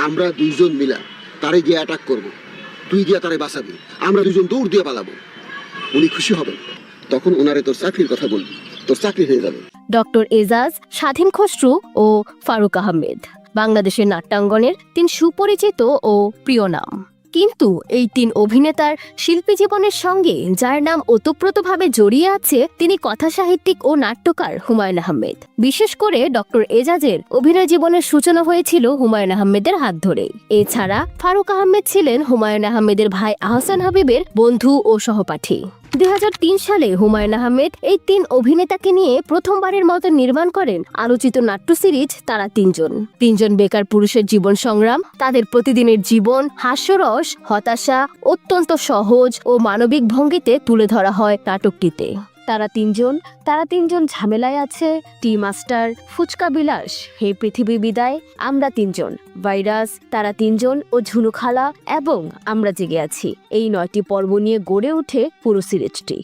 আমরা দুইজন মিলা তারে গিয়ে অ্যাটাক করব, তুই গিয়া তারে বাঁচাবি, আমরা দুজন দৌড় দিয়ে পালাবো। উনি খুশি হবেন, তখন ওনারে তোর চাকরির কথা বলবি, তোর চাকরি হয়ে যাবে। ডক্টর এজাজ, স্বাধীন খসরু ও ফারুক আহমেদ বাংলাদেশের নাট্যাঙ্গনের 3 সুপরিচিত ও প্রিয় নাম। কিন্তু এই 3 অভিনেতার শিল্পী জীবনের সঙ্গে যার নাম ওতপ্রোতভাবে জড়িয়ে আছে তিনি কথাসাহিত্যিক ও নাট্যকার হুমায়ুন আহমেদ। বিশেষ করে ডক্টর এজাজের অভিনয় জীবনের সূচনা হয়েছিল হুমায়ুন আহমেদের হাত ধরেই। এছাড়া ফারুক আহমেদ ছিলেন হুমায়ুন আহমেদের ভাই আহসান হাবিবের বন্ধু ও সহপাঠী। 2003 সালে হুমায়ুন আহমেদ এই 3 অভিনেতাকে নিয়ে প্রথমবারের মতো নির্মাণ করেন আলোচিত নাট্য সিরিজ তারা তিনজন বেকার পুরুষের জীবন সংগ্রাম, তাদের প্রতিদিনের জীবন, হাস্যরস, হতাশা অত্যন্ত সহজ ও মানবিক ভঙ্গিতে তুলে ধরা হয় নাটকটিতে। তারা তিনজন ঝামেলায় আছে, টি মাস্টার, ফুচকা বিলাস, হে পৃথিবী বিদায়, আমরা 3জন, ভাইরাস, তারা 3জন ও ঝুনু খালা এবং আমরা জেগে আছি, এই 9টি পর্ব নিয়ে গড়ে ওঠে পুরো সিরিজটি।